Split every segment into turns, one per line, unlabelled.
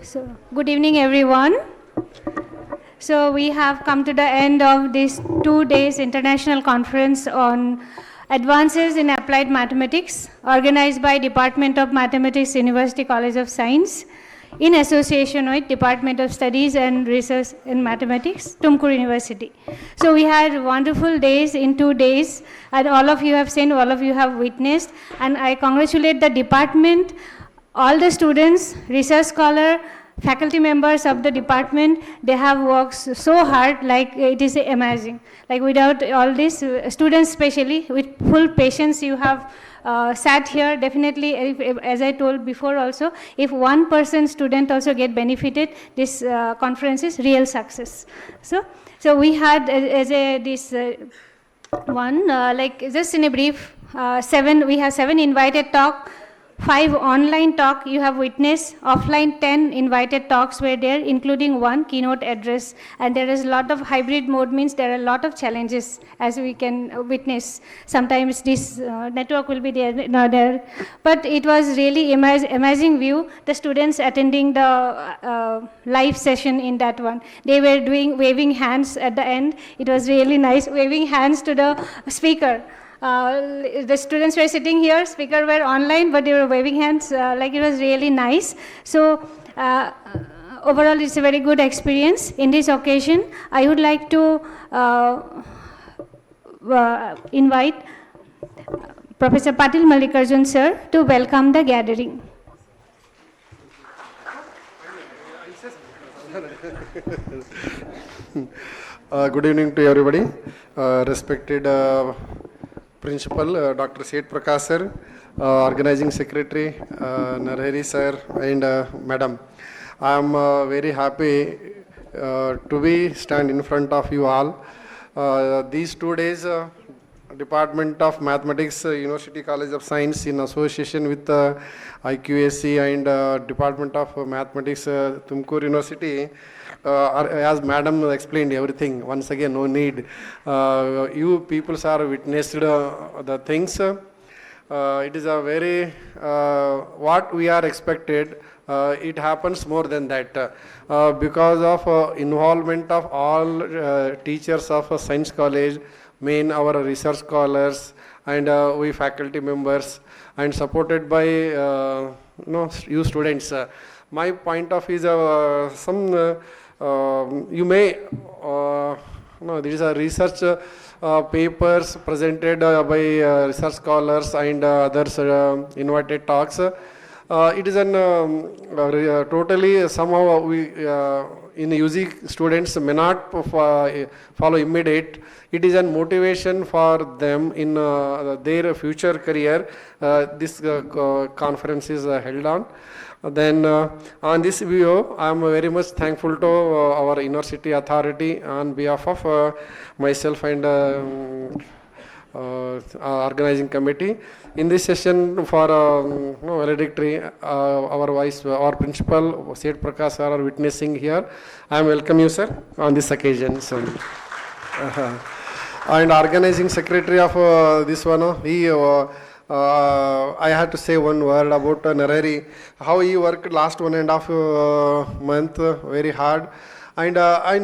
So, good evening, everyone. So, we have come to the end of this 2 days international conference on advances in applied mathematics, organized by Department of Mathematics, University College of Science, in association with Department of Studies and Research in Mathematics, Tumkur University. So we had wonderful days in 2 days, and all of you have seen, all of you have witnessed, and I congratulate the department, all the students, research scholar, faculty members of the department. They have worked so hard, like it is amazing. Like without all this, students especially, with full patience you have sat here. Definitely, as I told before also, if 1% student also get benefited, this conference is real success. So we had this one, like just in a brief, we have 7 invited talk, 5 online talk you have witnessed, offline 10 invited talks were there, including 1 keynote address, and there is a lot of hybrid mode, means there are a lot of challenges as we can witness. Sometimes this network will be there, not there, but it was really amazing view. The students attending the live session in that one, they were doing waving hands at the end. It was really nice, waving hands to the speaker. The students were sitting here, speaker were online, but they were waving hands, like it was really nice. So overall, it's a very good experience. In this occasion, I would like to invite Professor Patil Mallikarjun sir to welcome the gathering.
Good evening to everybody. Respected Principal Dr. Seth Prakash sir, Organizing Secretary Narahari sir, and Madam. I am very happy to be stand in front of you all. These 2 days, Department of Mathematics, University College of Science, in association with IQAC and Department of Mathematics, Tumkur University, as Madam explained everything, once again, no need. You people are witnessed the things. It is a very, what we are expected, it happens more than that. Because of involvement of all teachers of Science College, main our research scholars, and we faculty members, and supported by you students. My point of is some you may there is a research papers presented by research scholars and others invited talks. It is an totally somehow we in UG students may not follow immediate. It is a motivation for them in their future career. This conference is held on. Then on this view, I am very much thankful to our university authority on behalf of myself and organizing committee. In this session for valedictory, our principal Seth Prakash sir are witnessing here. I am welcome you, sir, on this occasion. So, and organizing secretary of this one, he. I had to say one word about Narahari, how he worked last 1.5 month very hard. And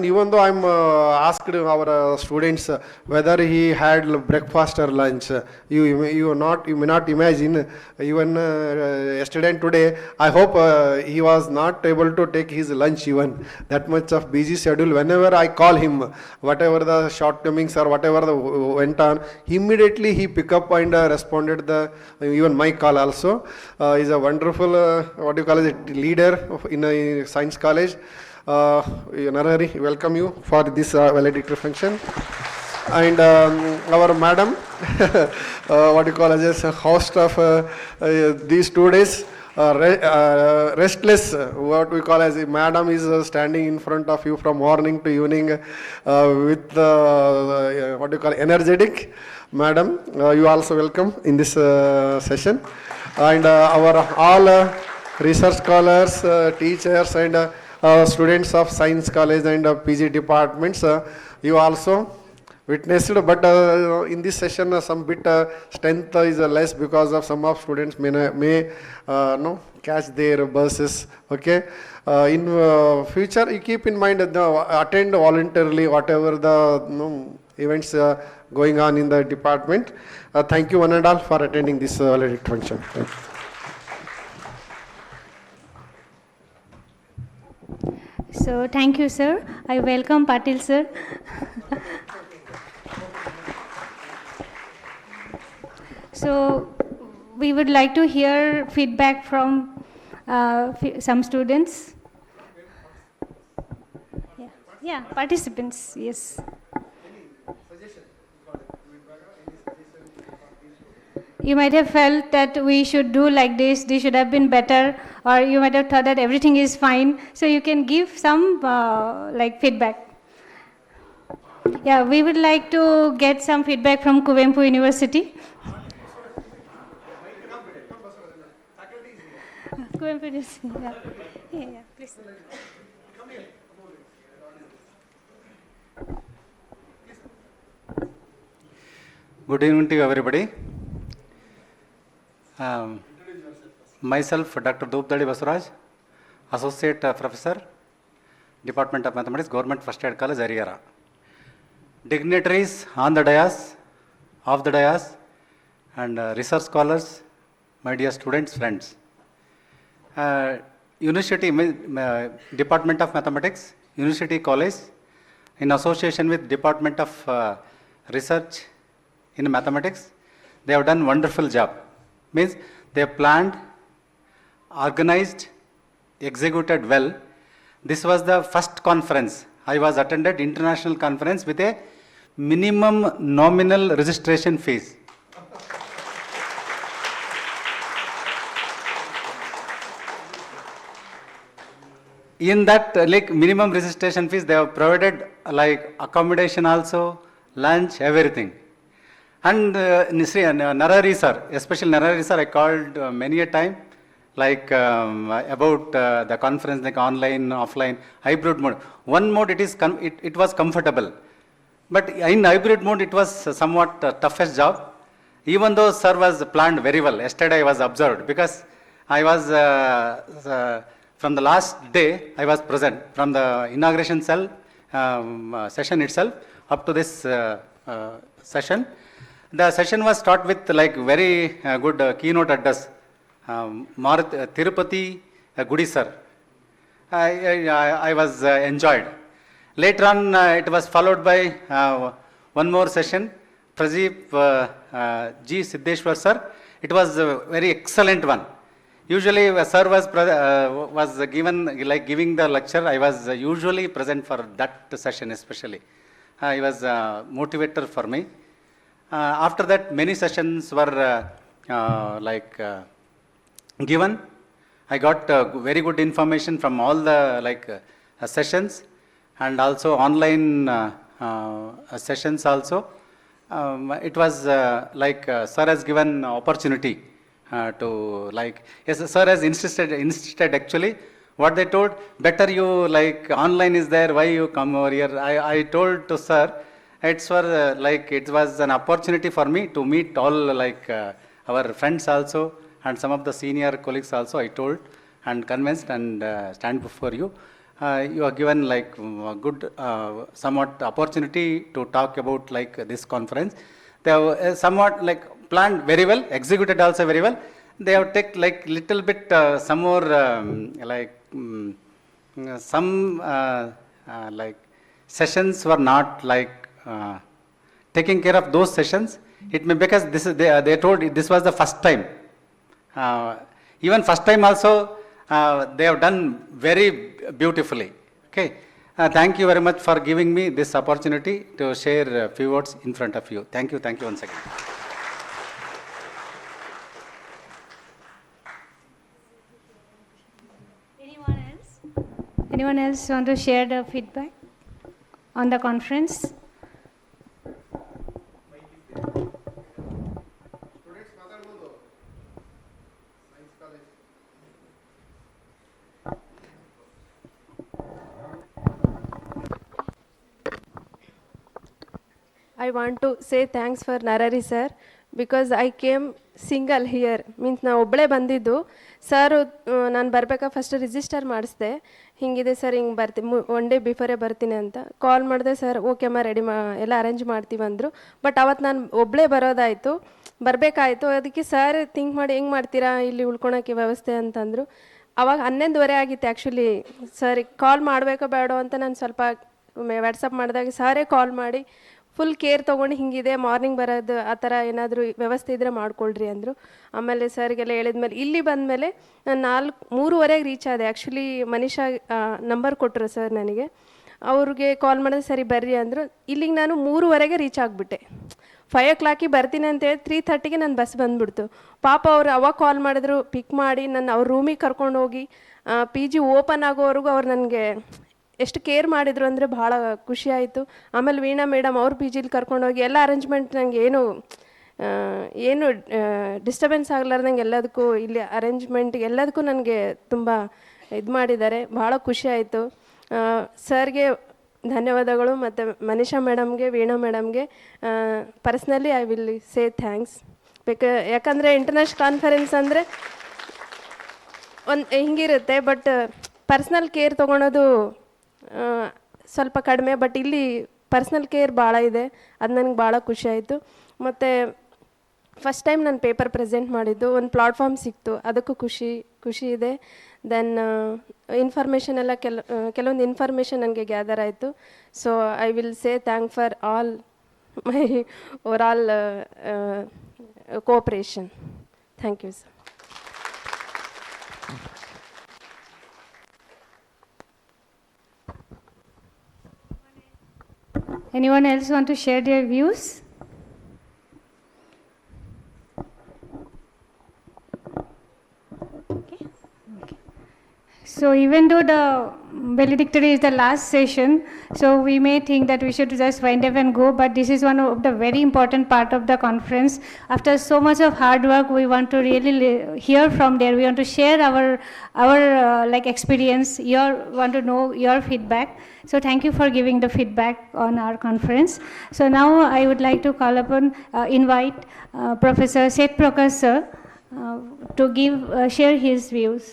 even though I'm asked our students whether he had breakfast or lunch, you may not imagine. Even yesterday and today, I hope he was not able to take his lunch even. That much of busy schedule. Whenever I call him, whatever the shortcomings or whatever went on, immediately he pick up and responded even my call also. He's a wonderful what you call it, leader in a science college. Narahari, welcome you for this valedictory function. And our madam, what you call as a host of these 2 days, restless, what we call as a madam is standing in front of you from morning to evening with what you call energetic. Madam, you also welcome in this session. And our all research scholars, teachers, and students of Science College and PG departments, you also witnessed, but in this session some bit strength is less because of some of students may no catch their buses. Okay, in future you keep in mind attend voluntarily whatever the events going on in the department. Thank you one and all for attending this function. Thank you.
So thank you, sir. I welcome Patil, sir. So we would like to hear feedback from some students. Yeah, participants, yes. You might have felt that we should do like this should have been better, or you might have thought that everything is fine. So you can give some like feedback. Yeah, we would like to get some feedback from Kuvempu University. Kuvempu University, yeah, please.
Good evening to everybody. Myself, Dr. Dhoopdadi Basuraj, Associate Professor, Department of Mathematics, Government First Aid College, Ariara. Dignitaries on the dais, off the dais, and research scholars, my dear students, friends. University Department of Mathematics, University College, in association with Department of Research in Mathematics, they have done wonderful job. Means they have planned, organized, executed well. This was the first conference I was attended, international conference with a minimum nominal registration fees. In that like minimum registration fees, they have provided like accommodation also, lunch, everything. And Narari sir, especially Narari sir, I called many a time, like about the conference, like online, offline, hybrid mode. One mode it was comfortable, but in hybrid mode it was somewhat toughest job. Even though sir was planned very well, yesterday I was observed because I was from the last day I was present from the inauguration session itself up to this session. The session was start with like very good keynote address. Tirupati Gudi sir. I was enjoyed. Later on, it was followed by one more session. Pradeep G. Siddeshwar sir. It was a very excellent one. Usually, sir was given like giving the lecture. I was usually present for that session, especially. He was a motivator for me. After that, many sessions were given. I got very good information from all the sessions, and also online sessions also. It was sir has given opportunity to yes, sir has insisted actually. What they told, better you online is there, why you come over here? I told to sir, it's for it was an opportunity for me to meet all our friends also and some of the senior colleagues also. I told and convinced and stand before you. You are given good somewhat opportunity to talk about this conference. They have somewhat planned very well, executed also very well. They have taken little bit some more some sessions were not taking care of those sessions. It may because this is they told this was the first time. Even first time also they have done very beautifully. Okay. Thank you very much for giving me this opportunity to share a few words in front of you. Thank you once again.
Anyone else want to share the feedback on the conference?
I want to say thanks for Narari sir because I came single here. Means ನಾ ಒಬ್ಬಳೇ ಬಂದಿದ್ದು sir. ನಾನು ಬರಬೇಕಾ first register ಮಾಡಿಸ್ದೆ, ಹಿಂಗಿದೆ sir ಹಿಂಗೆ ಬರ್ತೀನಿ 1 day ಬಿಫೋರೇ ಬರ್ತೀನಿ ಅಂತ ಕಾಲ್ ಮಾಡಿದೆ. ಸರ್ ಓಕೆ ಅಮ್ಮ ರೆಡಿ ಎಲ್ಲ ಅರೇಂಜ್ ಮಾಡ್ತೀವಿ ಅಂದರು. ಬಟ್ ಅವತ್ತು ನಾನು ಒಬ್ಬಳೇ ಬರೋದಾಯಿತು, ಬರಬೇಕಾಯಿತು. ಅದಕ್ಕೆ ಸರ್ ಥಿಂಕ್ ಮಾಡಿ ಹೆಂಗೆ ಮಾಡ್ತೀರಾ ಇಲ್ಲಿ ಉಳ್ಕೊಳಕ್ಕೆ ವ್ಯವಸ್ಥೆ ಅಂತಂದರು. ಅವಾಗ 11:30 ಆಗಿತ್ತು ಆ್ಯಕ್ಚುಲಿ. ಸರ್ ಕಾಲ್ ಮಾಡಬೇಕೋ ಬೇಡೋ ಅಂತ ನಾನು ಸ್ವಲ್ಪ ವಾಟ್ಸಪ್ ಮಾಡಿದಾಗ ಸಾರೇ ಕಾಲ್ ಮಾಡಿ ಫುಲ್ ಕೇರ್ ತೊಗೊಂಡು ಹಿಂಗಿದೆ ಮಾರ್ನಿಂಗ್ ಬರೋದು ಆ ಥರ ಏನಾದರೂ ವ್ಯವಸ್ಥೆ ಇದ್ದರೆ ಮಾಡ್ಕೊಳ್ರಿ ಅಂದರು. ಆಮೇಲೆ ಸರ್ಗೆಲ್ಲ ಹೇಳಿದ್ಮೇಲೆ ಇಲ್ಲಿ ಬಂದಮೇಲೆ ನಾನು 3:30ಗೆ ರೀಚ್ ಆದೆ. ಆ್ಯಕ್ಚುಲಿ ಮನೀಷಾ ನಂಬರ್ ಕೊಟ್ಟರು ಸರ್ ನನಗೆ. ಅವ್ರಿಗೆ ಕಾಲ್ ಮಾಡಿದ್ರೆ ಸರಿ ಬರ್ರಿ ಅಂದರು. ಇಲ್ಲಿಗೆ ನಾನು 3:30ಗೆ ರೀಚ್ ಆಗಿಬಿಟ್ಟೆ. 5 o'clock ಬರ್ತೀನಿ ಅಂತೇಳಿ 3:30ಗೆ ನನ್ನ ಬಸ್ ಬಂದುಬಿಡ್ತು. ಪಾಪ ಅವ್ರು ಅವಾಗ ಕಾಲ್ ಮಾಡಿದ್ರು, ಪಿಕ್ ಮಾಡಿ ನನ್ನ ಅವ್ರ ರೂಮಿಗೆ ಕರ್ಕೊಂಡು ಹೋಗಿ PG ಓಪನ್ ಆಗೋವರೆಗೂ ಅವ್ರು ನನಗೆ ಎಷ್ಟು ಕೇರ್ ಮಾಡಿದರು ಅಂದರೆ ಭಾಳ ಖುಷಿ ಆಯಿತು. ಆಮೇಲೆ ವೀಣಾ ಮೇಡಮ್ ಅವ್ರ PGಲಿ ಕರ್ಕೊಂಡೋಗಿ ಎಲ್ಲ ಅರೇಂಜ್ಮೆಂಟ್ ನನಗೆ ಏನು ಡಿಸ್ಟರ್ಬೆನ್ಸ್ ಆಗಲಾರ್ದಂಗೆ ಎಲ್ಲದಕ್ಕೂ ಇಲ್ಲಿ ಅರೇಂಜ್ಮೆಂಟ್ ಎಲ್ಲದಕ್ಕೂ ನನಗೆ ತುಂಬ ಇದು ಮಾಡಿದ್ದಾರೆ. ಭಾಳ ಖುಷಿ ಆಯಿತು. ಸರ್ಗೆ ಧನ್ಯವಾದಗಳು. ಮತ್ತು ಮನೀಷಾ ಮೇಡಮ್ಗೆ, ವೀಣಾ ಮೇಡಮ್ಗೆ personally I will say thanks. ಯಾಕಂದರೆ ಇಂಟರ್ನ್ಯಾಷನಲ್ ಕಾನ್ಫರೆನ್ಸ್ ಅಂದರೆ ಒಂದು ಹಿಂಗಿರುತ್ತೆ, ಬಟ್ ಪರ್ಸ್ನಲ್ ಕೇರ್ ತೊಗೊಳೋದು ಸ್ವಲ್ಪ ಕಡಿಮೆ. ಬಟ್ ಇಲ್ಲಿ ಪರ್ಸ್ನಲ್ ಕೇರ್ ಭಾಳ ಇದೆ, ಅದು ನನಗೆ ಭಾಳ ಖುಷಿ ಆಯಿತು. ಮತ್ತು ಫಸ್ಟ್ ಟೈಮ್ ನಾನು ಪೇಪರ್ ಪ್ರೆಸೆಂಟ್ ಮಾಡಿದ್ದು, ಒಂದು ಪ್ಲಾಟ್ಫಾರ್ಮ್ ಸಿಕ್ತು, ಅದಕ್ಕೂ ಖುಷಿ ಇದೆ. ದೆನ್ ಇನ್ಫಾರ್ಮೇಷನ್ ಎಲ್ಲ ಕೆಲವೊಂದು ಇನ್ಫಾರ್ಮೇಷನ್ ನನಗೆ ಗ್ಯಾದರ್ ಆಯಿತು. So I will say thank for all my overall cooperation. Thank you sir.
Anyone else want to share their views? Okay. So even though the valedictory is the last session, so we may think that we should just wind up and go, but this is one of the very important part of the conference. After so much of hard work, we want to really hear from there. We want to share our like experience. Want to know your feedback. So thank you for giving the feedback on our conference. So now I would like to call upon, invite Professor Seth Prakash sir to share his views.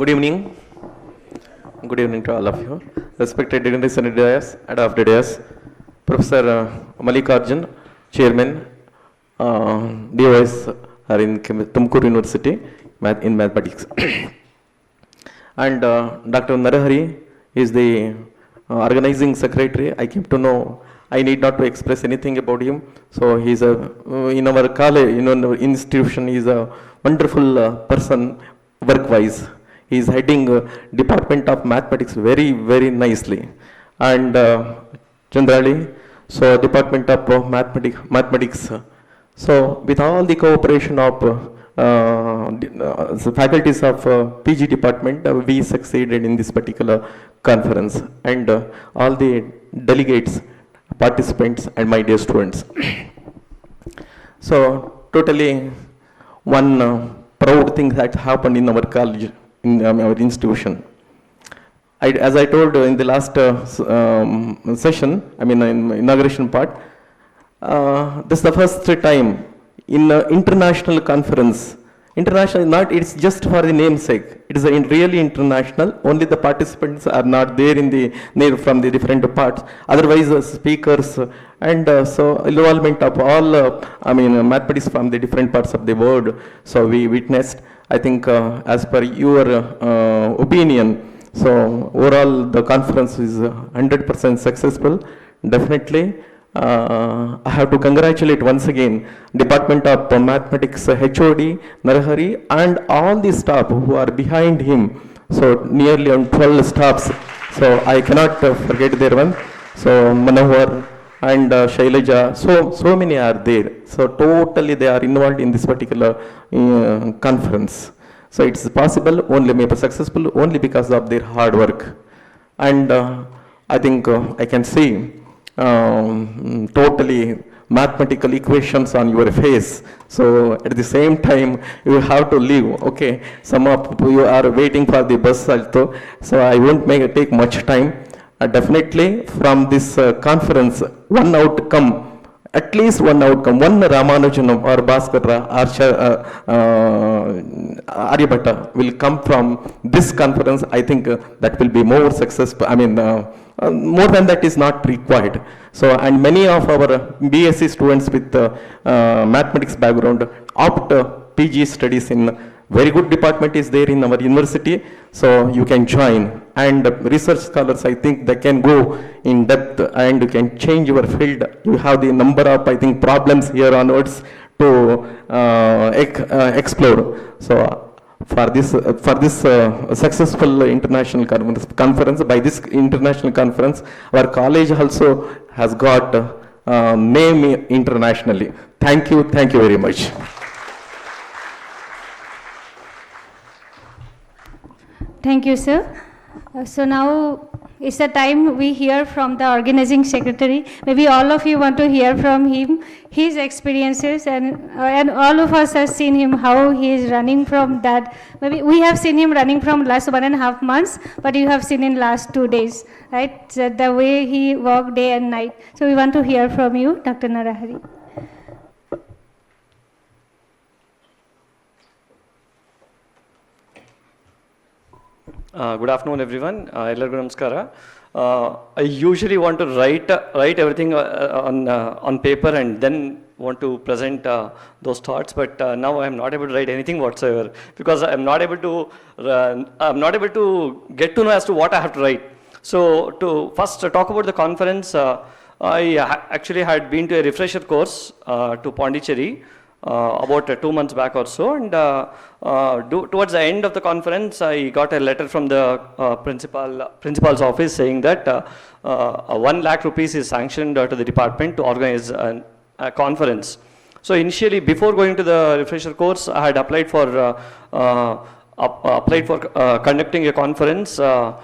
Good evening. Good evening to all of you. Respected dignitaries and dais, adopted dais, Professor Mallikarjun, Chairman, DOS are in Tumkur University in mathematics. And Dr. Narahari is the organizing secretary. I came to know, I need not to express anything about him. So he's in our college, in our institution, he is a wonderful person work-wise. He is heading Department of Mathematics very, very nicely. And Chandrali, so Department of Mathematics. So with all the cooperation of the faculties of PG department, we succeeded in this particular conference. And all the delegates, participants, and my dear students. So totally one proud thing that happened in our college, in our institution. As I told in the last session, I mean in inauguration part, this is the first time in international conference. International, not it's just for the namesake. It is really international. Only the participants are not there from the different parts. Otherwise, speakers and so involvement of all, mathematics from the different parts of the world. So we witnessed. I think as per your opinion, so overall the conference is 100% successful. Definitely. I have to congratulate once again Department of Mathematics HOD Narahari and all the staff who are behind him. So nearly on 12 staffs. So I cannot forget their one. So Manohar and Shailaja. So many are there. So totally they are involved in this particular conference. So it's possible only, maybe successful only because of their hard work. And I think I can see totally mathematical equations on your face. So at the same time, you have to leave, okay? Some of you are waiting for the bus also, so I won't take much time. Definitely from this conference, one outcome, at least one outcome, one Ramanujanam or Bhaskara or Aryabhatta will come from this conference. I think that will be more successful. I mean, more than that is not required. So, and many of our BSc students with mathematics background opt PG studies in very good department is there in our university, so you can join. And research scholars, I think they can go in depth and you can change your field. You have the number of, I think, problems here onwards to explore. So for this successful international conference, by this international conference, our college also has got name internationally. Thank you very much.
Thank you, sir. So now is the time we hear from the organizing secretary. Maybe all of you want to hear from him, his experiences, and all of us have seen him, how he is running from that. Maybe we have seen him running from last 1.5 months, but you have seen in last 2 days, right? So the way he worked day and night. So we want to hear from you, Dr. Narahari.
Good afternoon, everyone. Ellargu namaskara. I usually want to write everything on paper and then want to present those thoughts, but now I am not able to write anything whatsoever because I am not able to get to know as to what I have to write. So to first talk about the conference, I actually had been to a refresher course to Pondicherry about 2 months back or so, and towards the end of the conference I got a letter from the principal's office saying that 1 lakh rupees is sanctioned to the department to organize a conference. So initially, before going to the refresher course, I had applied for conducting a conference, a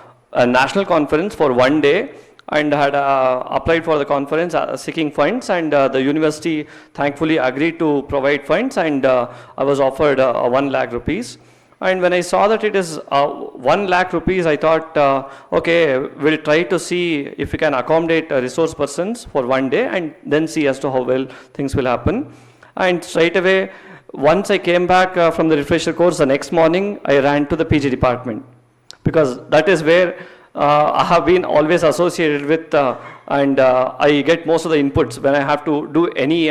national conference for 1 day, and had applied for the conference seeking funds, and the university thankfully agreed to provide funds, and I was offered 1 lakh rupees. And when I saw that it is 1 lakh rupees, I thought, okay, we'll try to see if we can accommodate resource persons for 1 day and then see as to how well things will happen. And straight away, once I came back from the refresher course, the next morning I ran to the PG department, because that is where I have been always associated with, and I get most of the inputs when I have to do any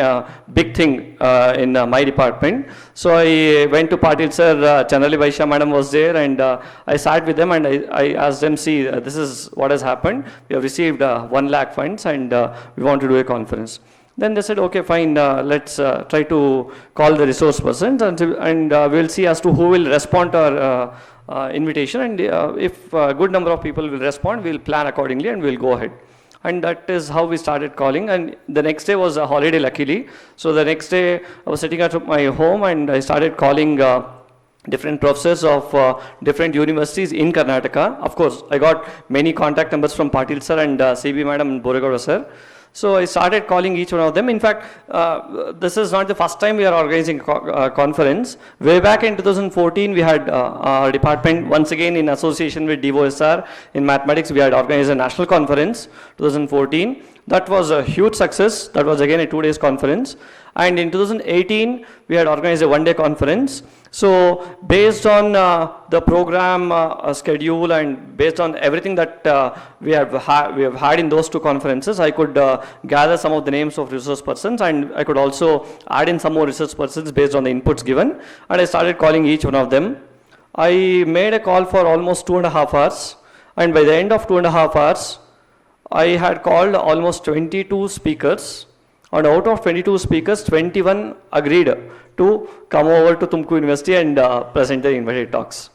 big thing in my department. So I went to Patil sir, Chanali Vaishya madam was there, and I sat with them and I asked them, see, this is what has happened. We have received 1 lakh funds and we want to do a conference. Then they said, okay, fine, let's try to call the resource persons and we'll see as to who will respond to our invitation, and if a good number of people will respond, we'll plan accordingly and we'll go ahead. And that is how we started calling, and the next day was a holiday luckily. So the next day I was sitting at my home and I started calling different professors of different universities in Karnataka. Of course, I got many contact numbers from Patil sir and CB madam and Boregowda sir. So I started calling each one of them. In fact, this is not the first time we are organizing a conference. Way back in 2014, we had our department, once again in association with DOSR in mathematics, we had organized a national conference, 2014. That was a huge success. That was again a 2 days conference. And in 2018, we had organized a 1 day conference. So based on the program schedule and based on everything that we have had in those 2 conferences, I could gather some of the names of resource persons, and I could also add in some more resource persons based on the inputs given, and I started calling each one of them. I made a call for almost 2.5 hours, and by the end of 2.5 hours, I had called almost 22 speakers, and out of 22 speakers, 21 agreed to come over to Tumku University and present their invited talks.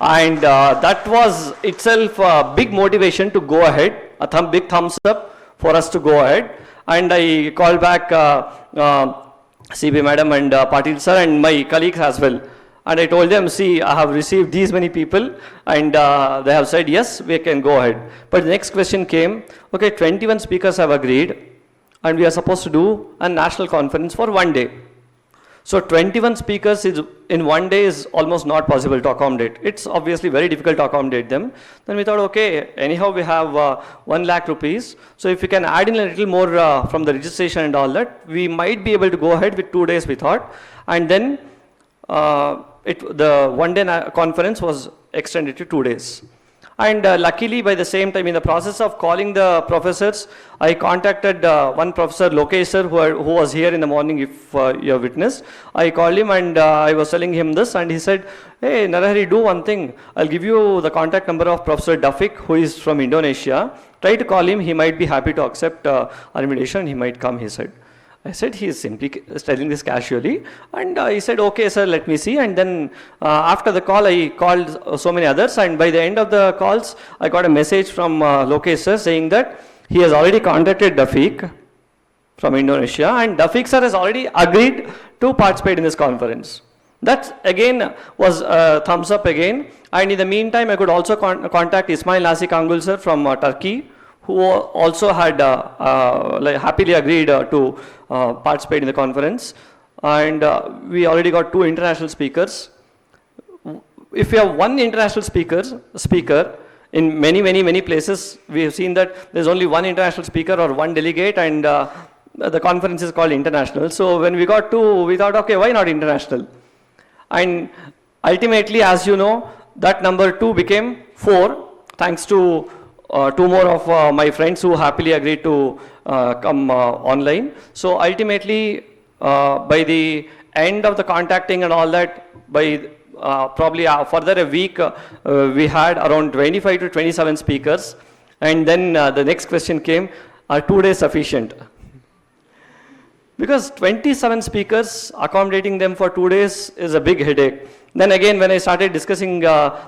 And that was itself a big motivation to go ahead, a big thumbs up for us to go ahead. And I called back CB madam and Patil sir and my colleagues as well. And I told them, see, I have received these many people, and they have said, yes, we can go ahead. But the next question came, okay, 21 speakers have agreed. and we are supposed to do a national conference for one day. So 21 speakers is in one day is almost not possible to accommodate. It's obviously very difficult to accommodate them. Then we thought, okay, anyhow we have 1 lakh rupees. So if we can add in a little more from the registration and all that, we might be able to go ahead with 2 days, we thought. And then the one day conference was extended to 2 days. And luckily, by the same time, in the process of calling the professors, I contacted one professor, Lokesh sir, who was here in the morning, if you have witnessed. I called him and I was telling him this, and he said, hey, Narahari, do one thing. I'll give you the contact number of Professor Dafiq, who is from Indonesia. Try to call him. He might be happy to accept our invitation. He might come, he said. I said, he is simply telling this casually. And he said, okay, sir, let me see. And then after the call, I called so many others. And by the end of the calls, I got a message from Lokesh sir saying that he has already contacted Dafiq from Indonesia. And Dafiq sir has already agreed to participate in this conference. That again was a thumbs up again. And in the meantime, I could also contact Ismail Nasi Kangul sir from Turkey, who also had happily agreed to participate in the conference. And we already got 2 international speakers. If you have one international speaker, in many places, we have seen that there's only one international speaker or one delegate, and the conference is called international. So when we got 2, we thought, okay, why not international? And ultimately, as you know, that number 2 became 4, thanks to 2 more of my friends who happily agreed to come online. So ultimately, by the end of the contacting and all that, by probably further a week, we had around 25 to 27 speakers. And then the next question came, are 2 days sufficient? Because 27 speakers, accommodating them for 2 days is a big headache. Then again, when I started discussing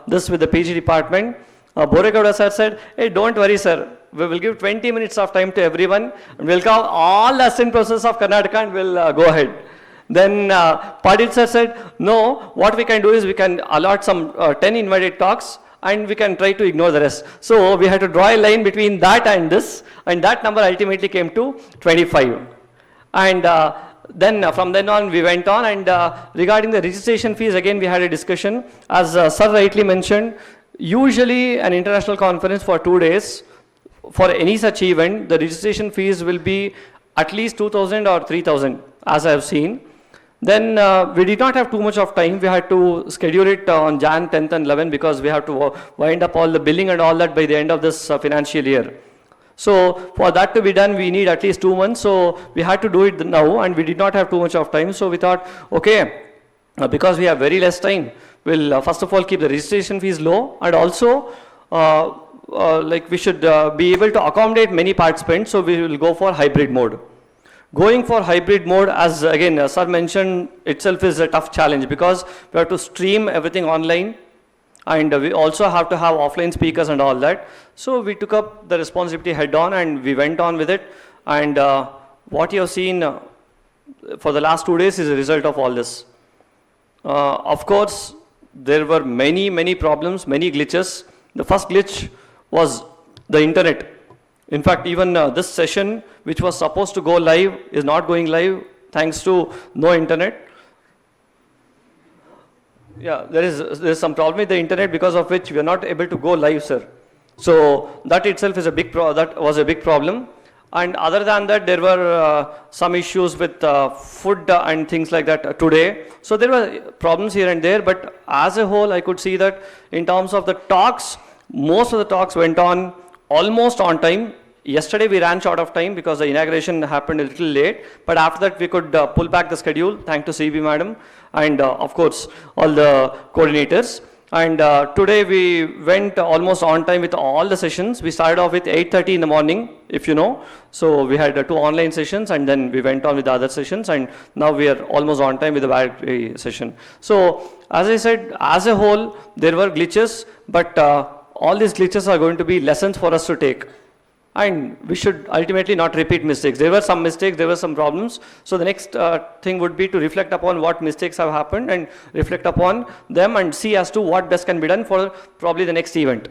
this with the PG department, Boregowda sir said, hey, don't worry, sir. We will give 20 minutes of time to everyone. And we'll cover all the assessment process of Karnataka and we'll go ahead. Then Padil sir said, no, what we can do is we can allot some 10 invited talks and we can try to ignore the rest. So we had to draw a line between that and this, and that number ultimately came to 25. And then from then on we went on, and regarding the registration fees, again we had a discussion. As sir rightly mentioned, usually an international conference for 2 days, for any such event, the registration fees will be at least 2,000 or 3,000, as I have seen. Then we did not have too much of time. We had to schedule it on Jan 10th and 11th because we have to wind up all the billing and all that by the end of this financial year. So for that to be done, we need at least 2 months. So we had to do it now, and we did not have too much of time. So we thought, okay, because we have very less time, we'll first of all keep the registration fees low, and also like we should be able to accommodate many participants. So we will go for hybrid mode. Going for hybrid mode, as again sir mentioned, itself is a tough challenge because we have to stream everything online, and we also have to have offline speakers and all that. So we took up the responsibility head on and we went on with it. And what you have seen for the last 2 days is a result of all this. Of course, there were many problems, many glitches. The first glitch was the internet. In fact, even this session, which was supposed to go live, is not going live thanks to no internet. Yeah, there is some problem with the internet, because of which we are not able to go live, sir. So that itself is that was a big problem. And other than that, there were some issues with food and things like that today. So there were problems here and there, but as a whole, I could see that in terms of the talks, most of the talks went on almost on time. Yesterday we ran short of time because the inauguration happened a little late, but after that we could pull back the schedule, thanks to CB madam and of course all the coordinators. And today we went almost on time with all the sessions. We started off with 8:30 in the morning, if you know. So we had 2 online sessions, and then we went on with the other sessions, and now we are almost on time with the battery session. So as I said, as a whole, there were glitches, but all these glitches are going to be lessons for us to take. And we should ultimately not repeat mistakes. There were some mistakes, there were some problems. So the next thing would be to reflect upon what mistakes have happened and reflect upon them and see as to what best can be done for probably the next event.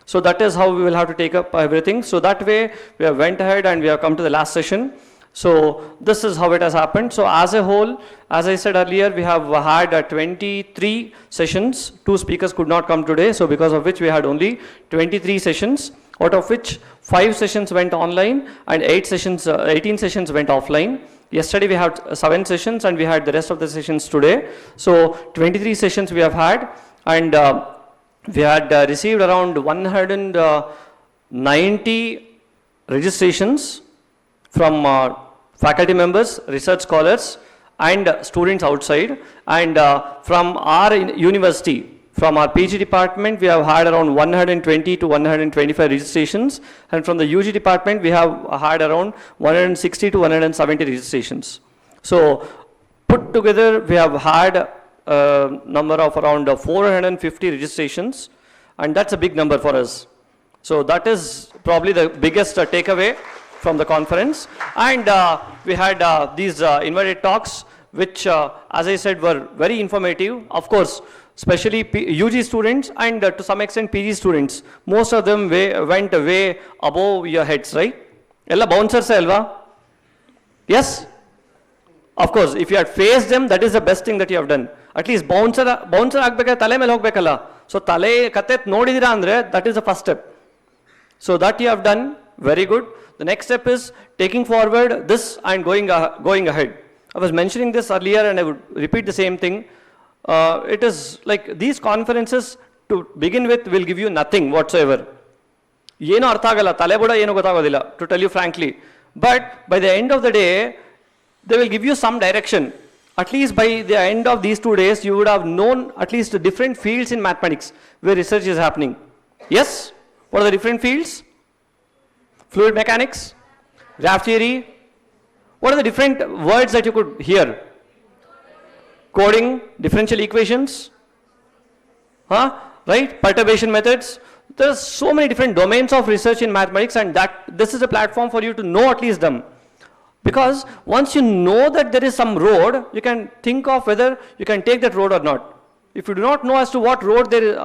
So that is how we will have to take up everything. So that way we have went ahead and we have come to the last session. So this is how it has happened. So as a whole, as I said earlier, we have had 23 sessions. 2 speakers could not come today, so because of which we had only 23 sessions, out of which 5 sessions went online and 18 sessions went offline. Yesterday we had 7 sessions and we had the rest of the sessions today. So 23 sessions we have had, and we had received around 190 registrations from faculty members, research scholars, and students outside. And from our university, from our PG department, we have had around 120 to 125 registrations. And from the UG department, we have had around 160 to 170 registrations. So put together, we have had a number of around 450 registrations. And that's a big number for us. So that is probably the biggest takeaway from the conference. And we had these invited talks, which, as I said, were very informative. Of course, especially UG students and to some extent PG students. Most of them went way above your heads, right? Ella bouncers alva? Yes? Of course, if you had faced them, that is the best thing that you have done. At least bouncer agbeka tale mele hogbekalla. So tale katet nodidira andre, that is the first step. So that you have done, very good. The next step is taking forward this and going ahead. I was mentioning this earlier and I would repeat the same thing. It is like these conferences to begin with will give you nothing whatsoever. Yeno artha agalla, tale buda yeno gottagodilla, to tell you frankly. But by the end of the day, they will give you some direction. At least by the end of these 2 days, you would have known at least the different fields in mathematics where research is happening. Yes? What are the different fields? Fluid mechanics, graph theory. What are the different words that you could hear? Coding, differential equations, right? Perturbation methods. There are so many different domains of research in mathematics, and this is a platform for you to know at least them. Because once you know that there is some road, you can think of whether you can take that road or not. If you do not know as to what road there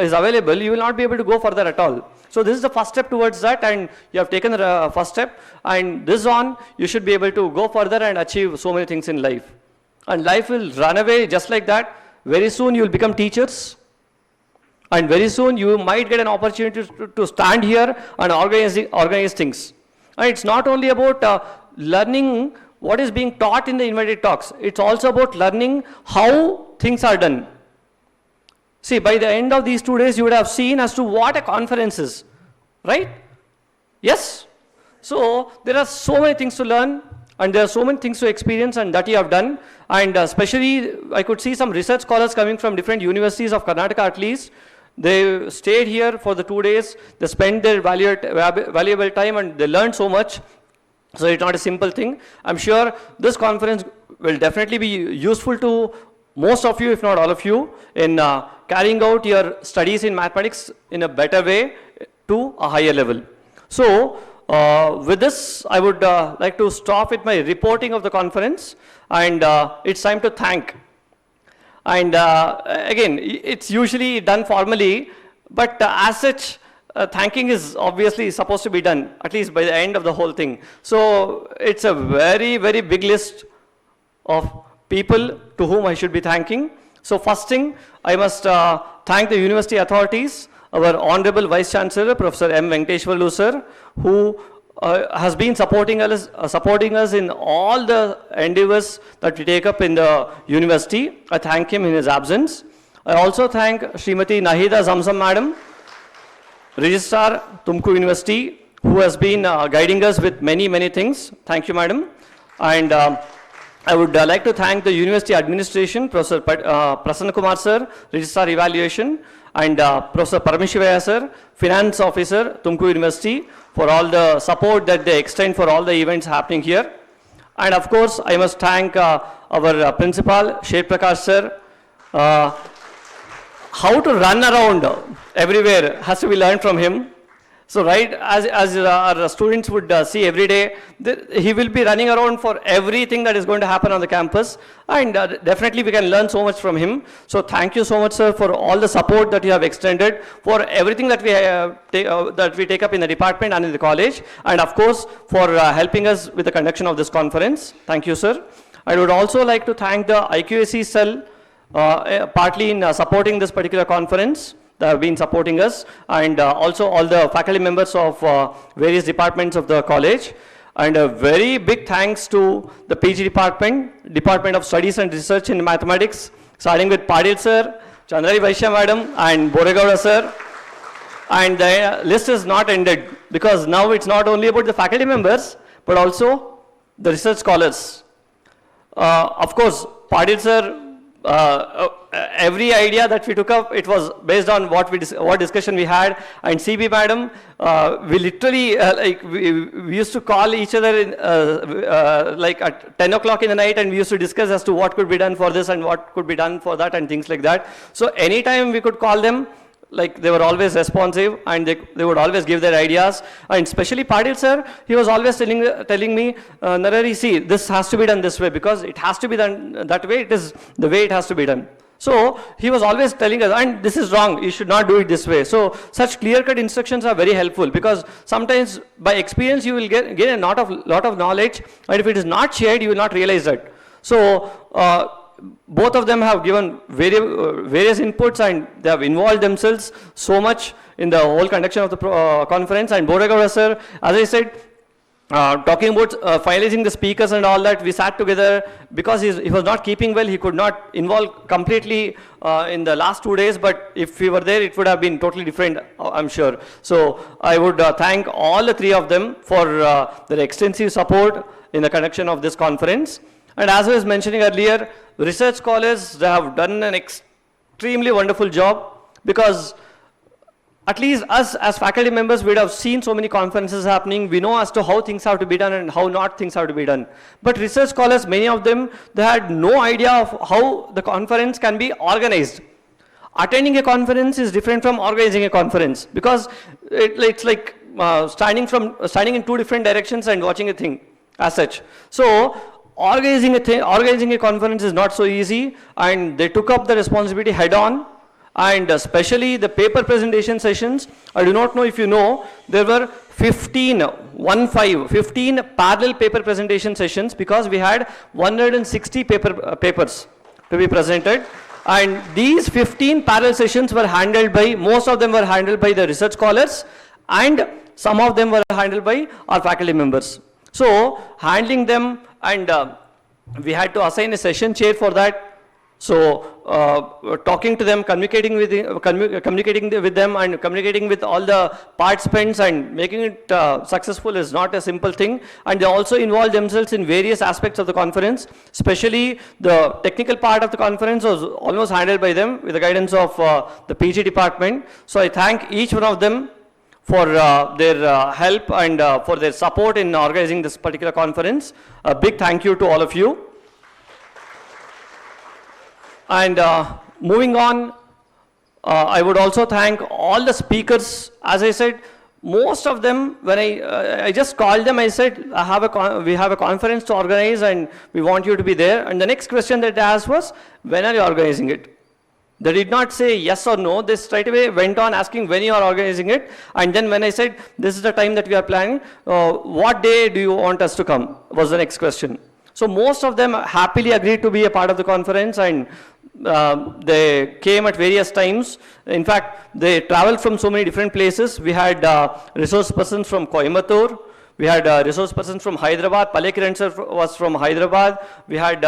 is available, you will not be able to go further at all. So this is the first step towards that, and you have taken the first step, and this on, you should be able to go further and achieve so many things in life. And life will run away just like that. Very soon you will become teachers, and very soon you might get an opportunity to stand here and organize things. And it's not only about learning what is being taught in the invited talks, it's also about learning how things are done. See, by the end of these 2 days, you would have seen as to what a conference is, right? Yes? So there are so many things to learn, and there are so many things to experience, and that you have done. And especially, I could see some research scholars coming from different universities of Karnataka at least. They stayed here for the 2 days. They spent their valuable time, and they learned so much. So it's not a simple thing. I'm sure this conference will definitely be useful to most of you, if not all of you, in carrying out your studies in mathematics in a better way to a higher level. So with this, I would like to stop with my reporting of the conference, and it's time to thank. And again, it's usually done formally, but as such, thanking is obviously supposed to be done, at least by the end of the whole thing. So it's a very, very big list of people to whom I should be thanking. So first thing, I must thank the university authorities, our Honorable Vice Chancellor, Professor M. Venkateshwarlu sir, who has been supporting us in all the endeavors that we take up in the university. I thank him in his absence. I also thank Srimati Nahida Zamzam Madam, Registrar, Tumkur University, who has been guiding us with many, many things. Thank you, Madam. And I would like to thank the University Administration, Professor Prasanna Kumar Sir, Registrar Evaluation, and Professor Parameshivaya Sir, Finance Officer, Tumkur University, for all the support that they extend for all the events happening here. And of course, I must thank our Principal, Sher Prakash Sir. How to run around everywhere has to be learned from him. So right, as our students would see every day, he will be running around for everything that is going to happen on the campus, and definitely we can learn so much from him. So thank you so much, sir, for all the support that you have extended, for everything that we take up in the department and in the college, and of course for helping us with the conduction of this conference. Thank you, sir. I would also like to thank the IQAC cell partly in supporting this particular conference. They have been supporting us, and also all the faculty members of various departments of the college. And a very big thanks to the PG Department of Studies and Research in Mathematics, starting with Padil sir, Chandari Vaishya madam, and Boregowda sir. And the list is not ended, because now it's not only about the faculty members, but also the research scholars. Of course, Padil sir, every idea that we took up, it was based on what discussion we had. And CB madam, we literally we used to call each other in, like at 10 o'clock in the night, and we used to discuss as to what could be done for this and what could be done for that and things like that. So anytime we could call them, like they were always responsive, and they would always give their ideas. And especially Padil sir, he was always telling me, Narari, see, this has to be done this way, because it has to be done that way. It is the way it has to be done. So he was always telling us, and this is wrong, you should not do it this way. So such clear-cut instructions are very helpful, because sometimes by experience you will gain a lot of knowledge, and if it is not shared, you will not realize that. So both of them have given various inputs, and they have involved themselves so much in the whole conduction of the conference. And Boregowda sir, as I said, talking about finalizing the speakers and all that, we sat together, because he was not keeping well. He could not involve completely in the last 2 days, but if we were there, it would have been totally different, I'm sure. So I would thank all the three of them for their extensive support in the conduction of this conference. And as I was mentioning earlier, research scholars, they have done an extremely wonderful job, because at least us as faculty members, we'd have seen so many conferences happening. We know as to how things have to be done and how not things have to be done. But research scholars, many of them, they had no idea of how the conference can be organized. Attending a conference is different from organizing a conference, because it's like standing in two different directions and watching a thing as such. So organizing a conference is not so easy, and they took up the responsibility head on. And especially the paper presentation sessions, I do not know if you know, there were 15 parallel paper presentation sessions, because we had 160 papers to be presented. And these 15 parallel sessions were handled by, most of them were handled by the research scholars, and some of them were handled by our faculty members. So handling them, and we had to assign a session chair for that. So talking to them, communicating with them, and communicating with all the participants and making it successful is not a simple thing. And they also involve themselves in various aspects of the conference. Especially the technical part of the conference was almost handled by them with the guidance of the PG department. So I thank each one of them for their help and for their support in organizing this particular conference. A big thank you to all of you. And moving on, I would also thank all the speakers. As I said, most of them, when I just called them, I said, we have a conference to organize and we want you to be there. And the next question that they asked was, when are you organizing it? They did not say yes or no. They straight away went on asking when you are organizing it. And then when I said, this is the time that we are planning, what day do you want us to come, was the next question. So most of them happily agreed to be a part of the conference, and they came at various times. In fact, they traveled from so many different places. We had resource persons from Coimbatore. We had resource persons from Hyderabad. Palekiran sir was from Hyderabad. We had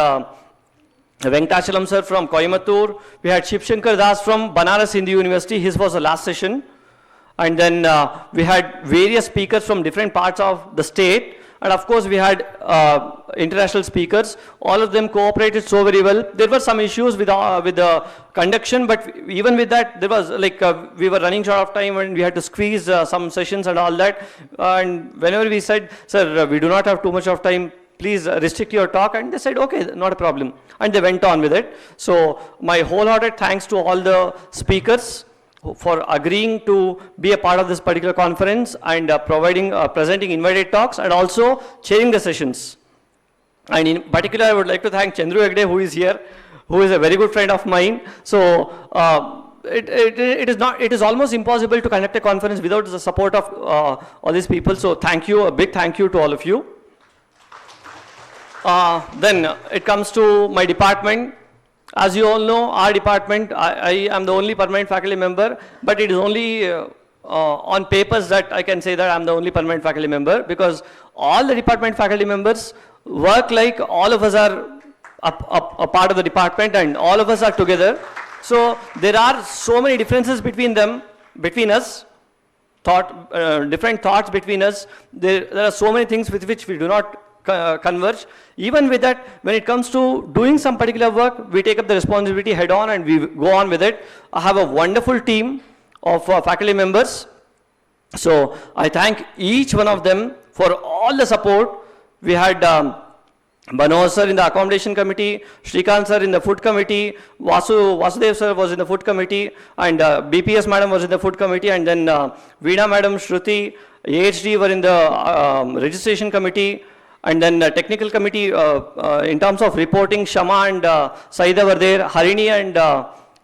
Venkatachalam sir from Coimbatore. We had Shiv Shankar Das from Banaras Hindu University. His was the last session. And then we had various speakers from different parts of the state. And of course, we had international speakers. All of them cooperated so very well. There were some issues with the conduction, but even with that, there was like we were running short of time and we had to squeeze some sessions and all that. And whenever we said, sir, we do not have too much of time, please restrict your talk, and they said, okay, not a problem. And they went on with it. So my wholehearted thanks to all the speakers for agreeing to be a part of this particular conference and presenting invited talks and also chairing the sessions. And in particular, I would like to thank Chandru Hegde, who is here, who is a very good friend of mine. So it is almost impossible to conduct a conference without the support of all these people. So thank you, a big thank you to all of you. Then it comes to my department. As you all know, our department, I am the only permanent faculty member, but it is only on papers that I can say that I am the only permanent faculty member, because all the department faculty members work like all of us are a part of the department and all of us are together. So there are so many differences between us, different thoughts between us. There are so many things with which we do not converge. Even with that, when it comes to doing some particular work, we take up the responsibility head on and we go on with it. I have a wonderful team of faculty members. So I thank each one of them for all the support. We had Manohar sir in the accommodation committee, Shrikant sir in the food committee, Vasudev sir was in the food committee, and BPS madam was in the food committee, and then Veena madam, Shruti, AHD were in the registration committee, and then technical committee in terms of reporting, Shama and Saida were there, Harini and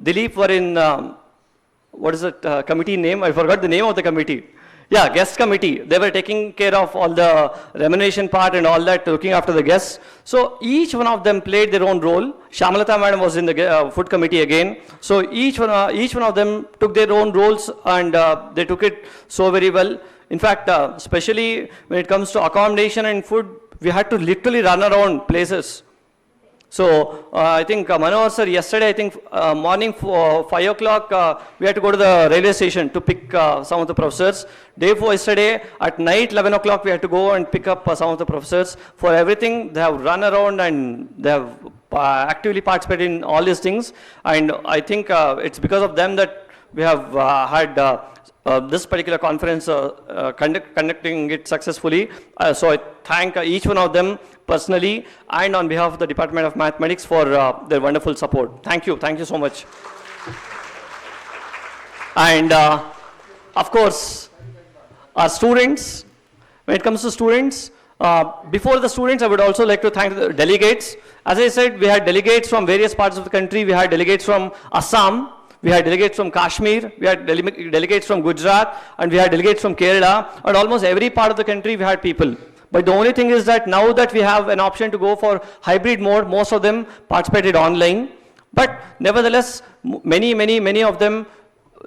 Dilip were in, what is that committee name? I forgot the name of the committee. Yeah, guest committee. They were taking care of all the remuneration part and all that, looking after the guests. So each one of them played their own role. Shamalata madam was in the food committee again. So each one of them took their own roles and they took it so very well. In fact, especially when it comes to accommodation and food, we had to literally run around places. So I think Manohar sir, yesterday, I think morning 5 o'clock, we had to go to the railway station to pick some of the professors. Day before yesterday, at night 11 o'clock, we had to go and pick up some of the professors. For everything, they have run around and they have actively participated in all these things. And I think it's because of them that we have had this particular conference conducting it successfully. So I thank each one of them personally and on behalf of the Department of Mathematics for their wonderful support. Thank you so much. And of course, our students, when it comes to students, before the students, I would also like to thank the delegates. As I said, we had delegates from various parts of the country. We had delegates from Assam. We had delegates from Kashmir, we had delegates from Gujarat, and we had delegates from Kerala, and almost every part of the country we had people. But the only thing is that now that we have an option to go for hybrid mode, most of them participated online. But nevertheless, many of them,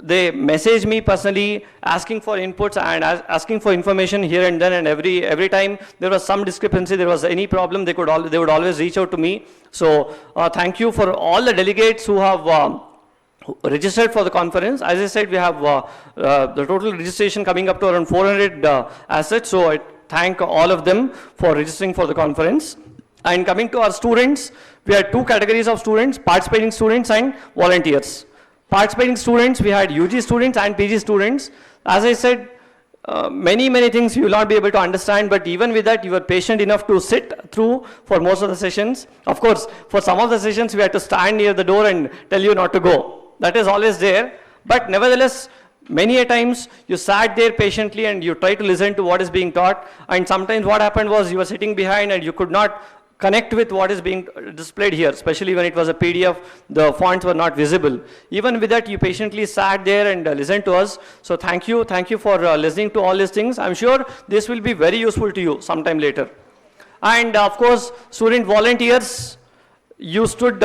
they message me personally asking for inputs and asking for information here and then, and every time there was some discrepancy, there was any problem, they would always reach out to me. So thank you for all the delegates who have registered for the conference. As I said, we have the total registration coming up to around 400 assets. So I thank all of them for registering for the conference. And coming to our students, we had two categories of students, participating students and volunteers. Participating students, we had UG students and PG students. As I said, many things you will not be able to understand, but even with that, you were patient enough to sit through for most of the sessions. Of course, for some of the sessions, we had to stand near the door and tell you not to go. That is always there, but nevertheless, many a times you sat there patiently and you tried to listen to what is being taught, and sometimes what happened was you were sitting behind and you could not connect with what is being displayed here, especially when it was a PDF, the fonts were not visible. Even with that, you patiently sat there and listened to us. So thank you for listening to all these things. I'm sure this will be very useful to you sometime later. And of course, student volunteers, you stood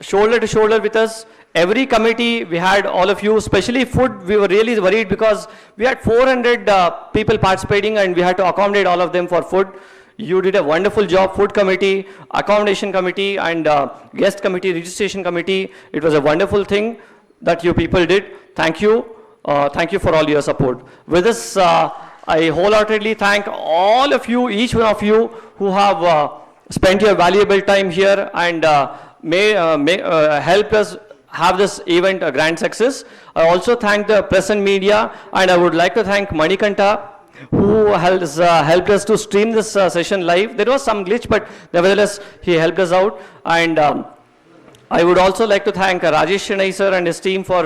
shoulder to shoulder with us. Every committee, we had all of you, especially food, we were really worried because we had 400 people participating and we had to accommodate all of them for food. You did a wonderful job, food committee, accommodation committee, and guest committee, registration committee. It was a wonderful thing that you people did. Thank you for all your support. With this, I wholeheartedly thank all of you, each one of you who have spent your valuable time here and helped us have this event a grand success. I also thank the press and media, and I would like to thank Manikanta, who has helped us to stream this session live. There was some glitch, but nevertheless, he helped us out. And I would also like to thank Rajesh Shenai sir and his team for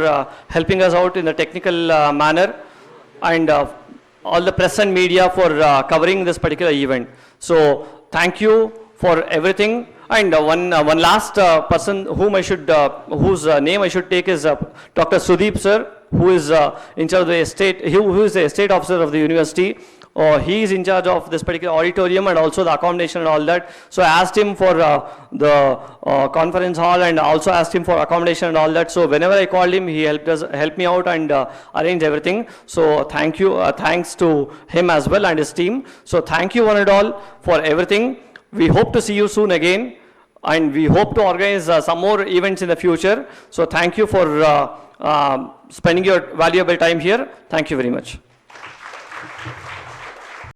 helping us out in the technical manner, and all the press and media for covering this particular event. So thank you for everything. And one last person whom I should, whose name I should take is Dr. Sudeep sir, who is in charge of the estate, who is the estate officer of the university. He is in charge of this particular auditorium and also the accommodation and all that. So I asked him for the conference hall, and also asked him for accommodation and all that. So whenever I called him, he helped me out and arranged everything. So thank you, thanks to him as well and his team. So thank you one and all for everything. We hope to see you soon again, and we hope to organize some more events in the future. So thank you for spending your valuable time here. Thank you very much.